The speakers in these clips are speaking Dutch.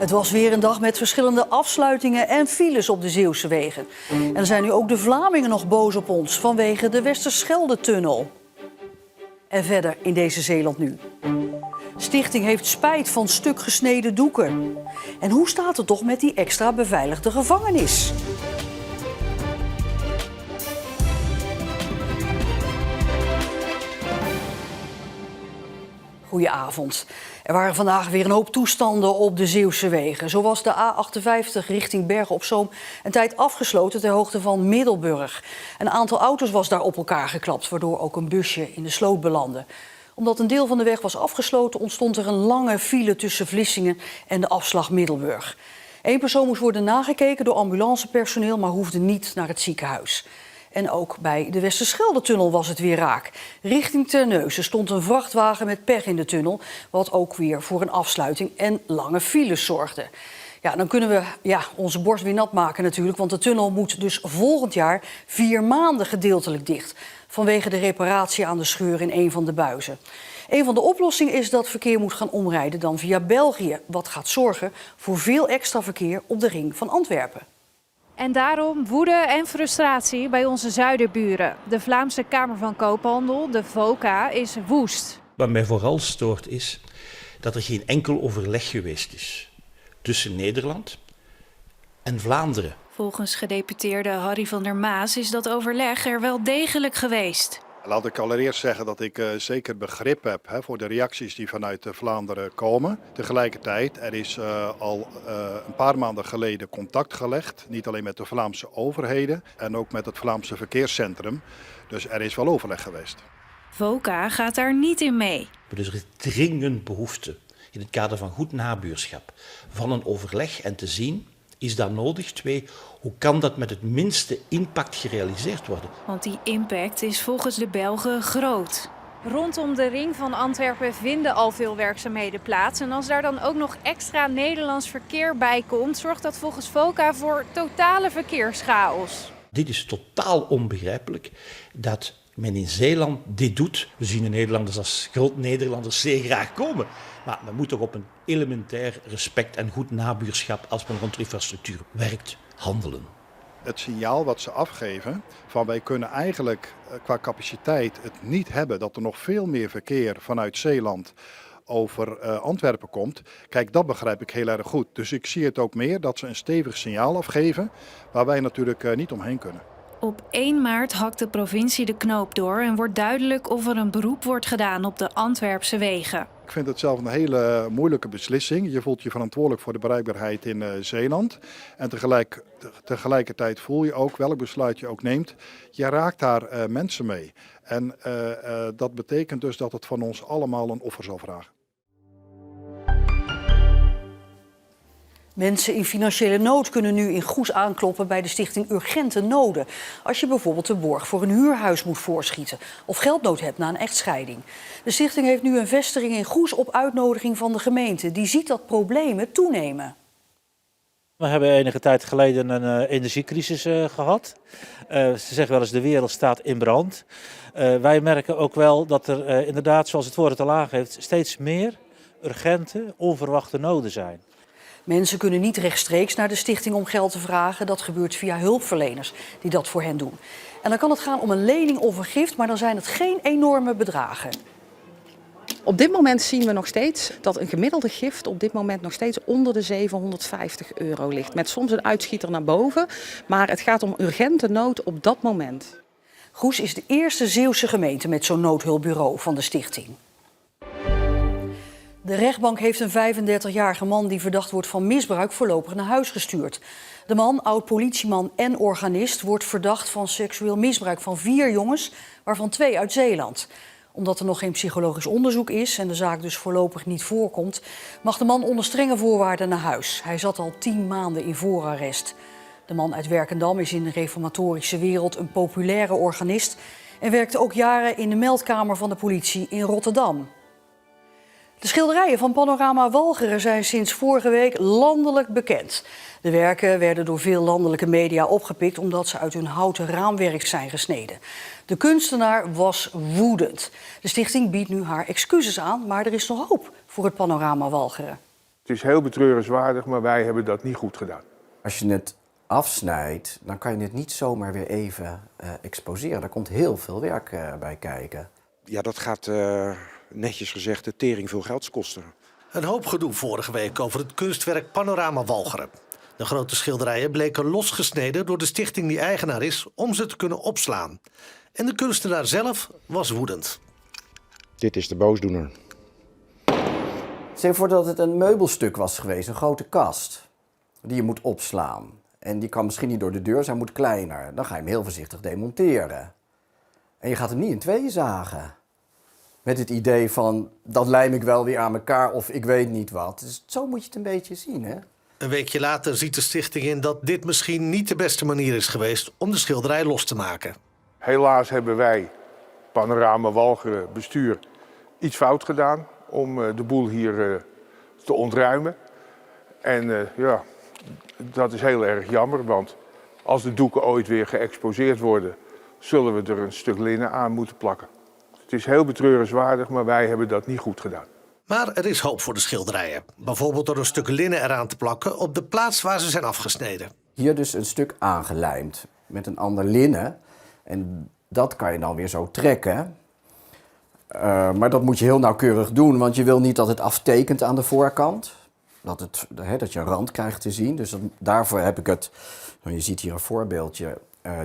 Het was weer een dag met verschillende afsluitingen en files op de Zeeuwse wegen. En er zijn nu ook de Vlamingen nog boos op ons vanwege de Westerschelde-tunnel. En verder in deze Zeeland nu. Stichting heeft spijt van stuk gesneden doeken. En hoe staat het toch met die extra beveiligde gevangenis? Goedenavond. Er waren vandaag weer een hoop toestanden op de Zeeuwse wegen. Zo was de A58 richting Bergen op Zoom een tijd afgesloten ter hoogte van Middelburg. Een aantal auto's was daar op elkaar geklapt, waardoor ook een busje in de sloot belandde. Omdat een deel van de weg was afgesloten, ontstond er een lange file tussen Vlissingen en de afslag Middelburg. Eén persoon moest worden nagekeken door ambulancepersoneel, maar hoefde niet naar het ziekenhuis. En ook bij de Westerschelde-tunnel was het weer raak. Richting Terneuzen stond een vrachtwagen met pech in de tunnel, wat ook weer voor een afsluiting en lange files zorgde. Ja, dan kunnen we onze borst weer nat maken natuurlijk, want de tunnel moet dus volgend jaar 4 maanden gedeeltelijk dicht, vanwege de reparatie aan de scheur in een van de buizen. Een van de oplossingen is dat verkeer moet gaan omrijden dan via België, wat gaat zorgen voor veel extra verkeer op de ring van Antwerpen. En daarom woede en frustratie bij onze zuiderburen. De Vlaamse Kamer van Koophandel, de VOCA, is woest. Wat mij vooral stoort is dat er geen enkel overleg geweest is tussen Nederland en Vlaanderen. Volgens gedeputeerde Harry van der Maas is dat overleg er wel degelijk geweest. Laat ik allereerst zeggen dat ik zeker begrip heb voor de reacties die vanuit Vlaanderen komen. Tegelijkertijd, er is al een paar maanden geleden contact gelegd. Niet alleen met de Vlaamse overheden en ook met het Vlaamse verkeerscentrum. Dus er is wel overleg geweest. VOCA gaat daar niet in mee. Dus er is dringend behoefte in het kader van goed nabuurschap van een overleg en te zien, is dat nodig? 2, hoe kan dat met het minste impact gerealiseerd worden? Want die impact is volgens de Belgen groot. Rondom de ring van Antwerpen vinden al veel werkzaamheden plaats. En als daar dan ook nog extra Nederlands verkeer bij komt, zorgt dat volgens VOCA voor totale verkeerschaos. Dit is totaal onbegrijpelijk dat men in Zeeland dit doet. We zien de Nederlanders als groot-Nederlanders zeer graag komen. Maar men moet toch op een elementair respect en goed nabuurschap, als men rond de infrastructuur werkt, handelen. Het signaal wat ze afgeven van wij kunnen eigenlijk qua capaciteit het niet hebben dat er nog veel meer verkeer vanuit Zeeland over Antwerpen komt. Kijk, dat begrijp ik heel erg goed. Dus ik zie het ook meer dat ze een stevig signaal afgeven waar wij natuurlijk niet omheen kunnen. Op 1 maart hakt de provincie de knoop door en wordt duidelijk of er een beroep wordt gedaan op de Antwerpse wegen. Ik vind het zelf een hele moeilijke beslissing. Je voelt je verantwoordelijk voor de bereikbaarheid in Zeeland. En tegelijkertijd voel je ook, welk besluit je ook neemt, je raakt daar mensen mee. En dat betekent dus dat het van ons allemaal een offer zal vragen. Mensen in financiële nood kunnen nu in Goes aankloppen bij de stichting Urgente Noden. Als je bijvoorbeeld de borg voor een huurhuis moet voorschieten of geldnood hebt na een echtscheiding. De stichting heeft nu een vestiging in Goes op uitnodiging van de gemeente. Die ziet dat problemen toenemen. We hebben enige tijd geleden een energiecrisis gehad. Ze zeggen wel eens de wereld staat in brand. Wij merken ook wel dat er inderdaad, zoals het woord het al aangeeft, steeds meer urgente, onverwachte noden zijn. Mensen kunnen niet rechtstreeks naar de stichting om geld te vragen. Dat gebeurt via hulpverleners die dat voor hen doen. En dan kan het gaan om een lening of een gift, maar dan zijn het geen enorme bedragen. Op dit moment zien we nog steeds dat een gemiddelde gift op dit moment nog steeds onder de €750 ligt. Met soms een uitschieter naar boven, maar het gaat om urgente nood op dat moment. Goes is de eerste Zeeuwse gemeente met zo'n noodhulpbureau van de stichting. De rechtbank heeft een 35-jarige man die verdacht wordt van misbruik voorlopig naar huis gestuurd. De man, oud-politieman en organist, wordt verdacht van seksueel misbruik van 4 jongens, waarvan 2 uit Zeeland. Omdat er nog geen psychologisch onderzoek is en de zaak dus voorlopig niet voorkomt, mag de man onder strenge voorwaarden naar huis. Hij zat al 10 maanden in voorarrest. De man uit Werkendam is in de reformatorische wereld een populaire organist en werkte ook jaren in de meldkamer van de politie in Rotterdam. De schilderijen van Panorama Walcheren zijn sinds vorige week landelijk bekend. De werken werden door veel landelijke media opgepikt omdat ze uit hun houten raamwerk zijn gesneden. De kunstenaar was woedend. De stichting biedt nu haar excuses aan, maar er is nog hoop voor het Panorama Walcheren. Het is heel betreurenswaardig, maar wij hebben dat niet goed gedaan. Als je het afsnijdt, dan kan je het niet zomaar weer even exposeren. Daar komt heel veel werk bij kijken. Ja, dat gaat netjes gezegd de tering veel geld kosten. Een hoop gedoe vorige week over het kunstwerk Panorama Walcheren. De grote schilderijen bleken losgesneden door de stichting die eigenaar is om ze te kunnen opslaan. En de kunstenaar zelf was woedend. Dit is de boosdoener. Stel je voor dat het een meubelstuk was geweest, een grote kast, die je moet opslaan. En die kan misschien niet door de deur zijn, moet kleiner. Dan ga je hem heel voorzichtig demonteren. En je gaat hem niet in tweeën zagen. Met het idee van, dat lijm ik wel weer aan elkaar of ik weet niet wat. Dus zo moet je het een beetje zien, hè? Een weekje later ziet de stichting in dat dit misschien niet de beste manier is geweest om de schilderij los te maken. Helaas hebben wij, Panorama Walcheren bestuur, iets fout gedaan om de boel hier te ontruimen. En ja, dat is heel erg jammer, want als de doeken ooit weer geëxposeerd worden, zullen we er een stuk linnen aan moeten plakken. Het is heel betreurenswaardig, maar wij hebben dat niet goed gedaan. Maar er is hoop voor de schilderijen. Bijvoorbeeld door een stuk linnen eraan te plakken op de plaats waar ze zijn afgesneden. Hier dus een stuk aangelijmd met een ander linnen. En dat kan je dan weer zo trekken. Maar dat moet je heel nauwkeurig doen, want je wil niet dat het aftekent aan de voorkant. Dat je een rand krijgt te zien. Dus daarvoor heb ik het, nou, je ziet hier een voorbeeldje,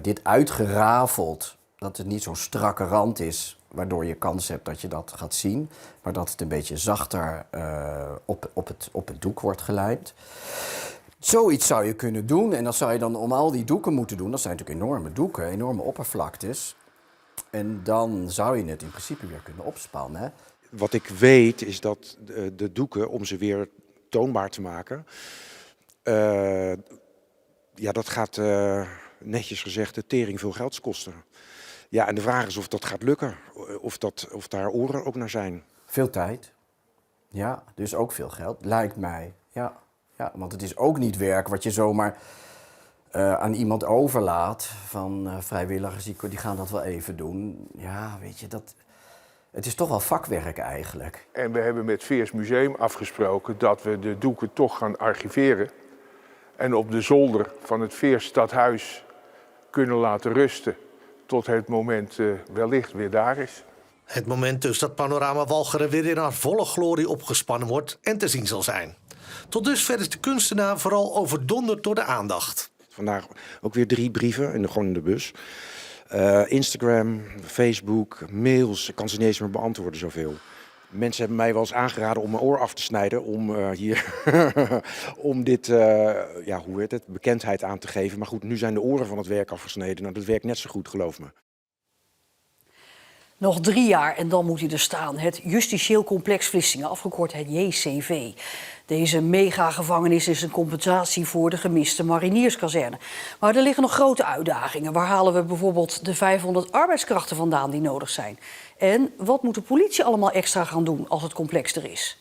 dit uitgerafeld. Dat het niet zo'n strakke rand is, waardoor je kans hebt dat je dat gaat zien. Maar dat het een beetje zachter op het doek wordt gelijmd. Zoiets zou je kunnen doen. En dat zou je dan om al die doeken moeten doen. Dat zijn natuurlijk enorme doeken, enorme oppervlaktes. En dan zou je het in principe weer kunnen opspannen. Wat ik weet is dat de doeken, om ze weer toonbaar te maken, ja, dat gaat netjes gezegd de tering veel geld kosten. Ja, en de vraag is of dat gaat lukken, of daar oren ook naar zijn. Veel tijd. Ja, dus ook veel geld, lijkt mij. Ja, want het is ook niet werk wat je zomaar aan iemand overlaat. Van vrijwilligers, die gaan dat wel even doen. Ja, weet je, het is toch wel vakwerk eigenlijk. En we hebben met Veers Museum afgesproken dat we de doeken toch gaan archiveren. En op de zolder van het Veers Stadhuis kunnen laten rusten tot het moment wellicht weer daar is. Het moment dus dat Panorama Walcheren weer in haar volle glorie opgespannen wordt en te zien zal zijn. Tot dusver is de kunstenaar vooral overdonderd door de aandacht. Vandaag ook weer 3 brieven, gewoon in de bus. Instagram, Facebook, mails, ik kan ze niet eens meer beantwoorden zoveel. Mensen hebben mij wel eens aangeraden om mijn oor af te snijden om hier om dit, hoe heet het, bekendheid aan te geven. Maar goed, nu zijn de oren van het werk afgesneden. Nou, dat werkt net zo goed, geloof me. Nog 3 jaar en dan moet hij er staan. Het Justitieel Complex Vlissingen, afgekort het JCV. Deze megagevangenis is een compensatie voor de gemiste marinierskazerne. Maar er liggen nog grote uitdagingen. Waar halen we bijvoorbeeld de 500 arbeidskrachten vandaan die nodig zijn? En wat moet de politie allemaal extra gaan doen als het complex er is?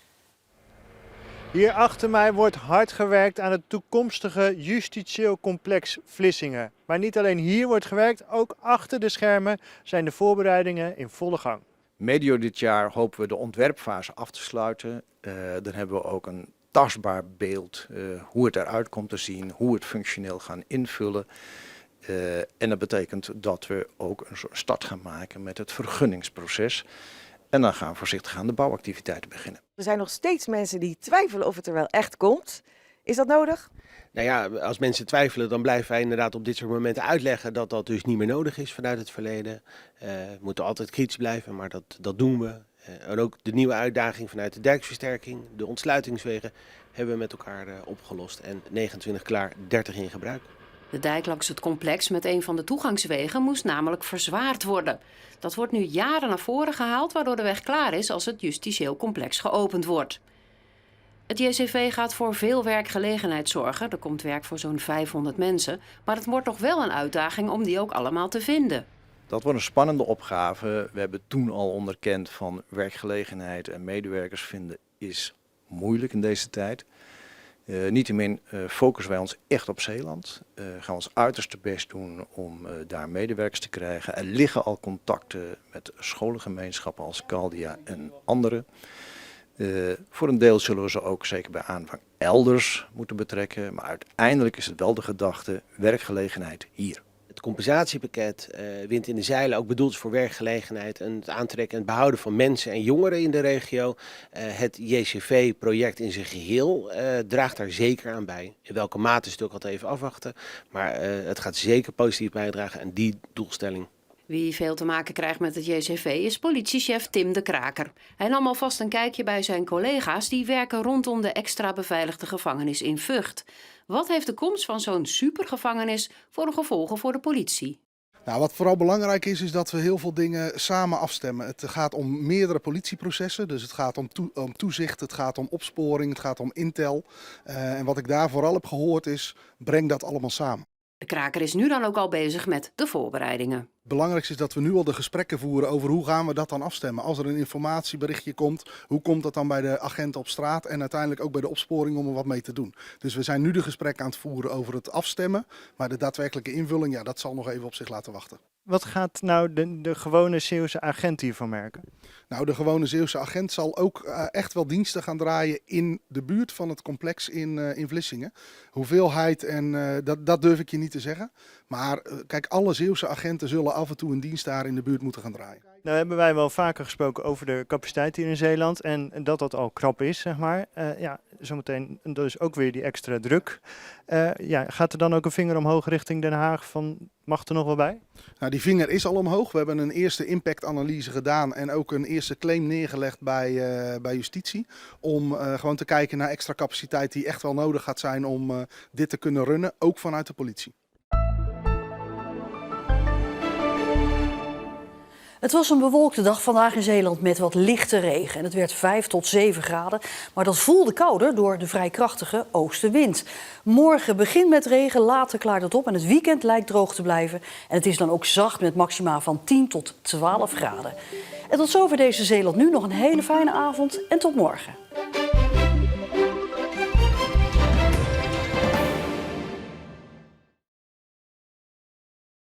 Hier achter mij wordt hard gewerkt aan het toekomstige Justitieel Complex Vlissingen. Maar niet alleen hier wordt gewerkt, ook achter de schermen zijn de voorbereidingen in volle gang. Medio dit jaar hopen we de ontwerpfase af te sluiten. Dan hebben we ook een tastbaar beeld hoe het eruit komt te zien, hoe we het functioneel gaan invullen. En dat betekent dat we ook een soort start gaan maken met het vergunningsproces. En dan gaan we voorzichtig aan de bouwactiviteiten beginnen. Er zijn nog steeds mensen die twijfelen of het er wel echt komt. Is dat nodig? Nou ja, als mensen twijfelen, dan blijven wij inderdaad op dit soort momenten uitleggen dat dat dus niet meer nodig is vanuit het verleden. We moeten altijd kritisch blijven, maar dat doen we. En ook de nieuwe uitdaging vanuit de dijkversterking, de ontsluitingswegen, hebben we met elkaar opgelost. En 29 klaar, 30 in gebruik. De dijk langs het complex met een van de toegangswegen moest namelijk verzwaard worden. Dat wordt nu jaren naar voren gehaald, waardoor de weg klaar is als het justitieel complex geopend wordt. Het JCV gaat voor veel werkgelegenheid zorgen. Er komt werk voor zo'n 500 mensen. Maar het wordt nog wel een uitdaging om die ook allemaal te vinden. Dat wordt een spannende opgave. We hebben toen al onderkend van werkgelegenheid en medewerkers vinden is moeilijk in deze tijd. Niettemin focussen wij ons echt op Zeeland. Gaan we ons uiterste best doen om daar medewerkers te krijgen. Er liggen al contacten met scholengemeenschappen als Caldia en anderen. Voor een deel zullen we ze ook zeker bij aanvang elders moeten betrekken. Maar uiteindelijk is het wel de gedachte, werkgelegenheid hier. Het compensatiepakket, Wind in de Zeilen, ook bedoeld is voor werkgelegenheid en het aantrekken en het behouden van mensen en jongeren in de regio. Het JCV-project in zijn geheel draagt daar zeker aan bij. In welke mate is het ook altijd even afwachten, maar het gaat zeker positief bijdragen aan die doelstelling. Wie veel te maken krijgt met het JCV is politiechef Tim de Kraker. Hij nam alvast een kijkje bij zijn collega's die werken rondom de extra beveiligde gevangenis in Vught. Wat heeft de komst van zo'n supergevangenis voor de gevolgen voor de politie? Nou, wat vooral belangrijk is dat we heel veel dingen samen afstemmen. Het gaat om meerdere politieprocessen, dus het gaat om toezicht, het gaat om opsporing, het gaat om intel. En wat ik daar vooral heb gehoord is, breng dat allemaal samen. De Kraker is nu dan ook al bezig met de voorbereidingen. Het belangrijkste is dat we nu al de gesprekken voeren over hoe gaan we dat dan afstemmen. Als er een informatieberichtje komt, hoe komt dat dan bij de agenten op straat en uiteindelijk ook bij de opsporing om er wat mee te doen. Dus we zijn nu de gesprekken aan het voeren over het afstemmen, maar de daadwerkelijke invulling, ja, dat zal nog even op zich laten wachten. Wat gaat nou de gewone Zeeuwse agent hiervan merken? Nou, de gewone Zeeuwse agent zal ook echt wel diensten gaan draaien in de buurt van het complex in Vlissingen. Hoeveelheid dat durf ik je niet te zeggen. Maar kijk, alle Zeeuwse agenten zullen af en toe een dienst daar in de buurt moeten gaan draaien. Nou hebben wij wel vaker gesproken over de capaciteit hier in Zeeland en dat al krap is, zeg maar. Ja, zometeen dus ook weer die extra druk. Gaat er dan ook een vinger omhoog richting Den Haag van mag er nog wel bij? Nou, die vinger is al omhoog. We hebben een eerste impactanalyse gedaan en ook een eerste claim neergelegd bij justitie. Om gewoon te kijken naar extra capaciteit die echt wel nodig gaat zijn om dit te kunnen runnen, ook vanuit de politie. Het was een bewolkte dag vandaag in Zeeland met wat lichte regen. En het werd 5 tot 7 graden. Maar dat voelde kouder door de vrij krachtige oostenwind. Morgen begint met regen, later klaart het op. En het weekend lijkt droog te blijven. En het is dan ook zacht met maxima van 10 tot 12 graden. En tot zover deze Zeeland nu. Nog een hele fijne avond en tot morgen.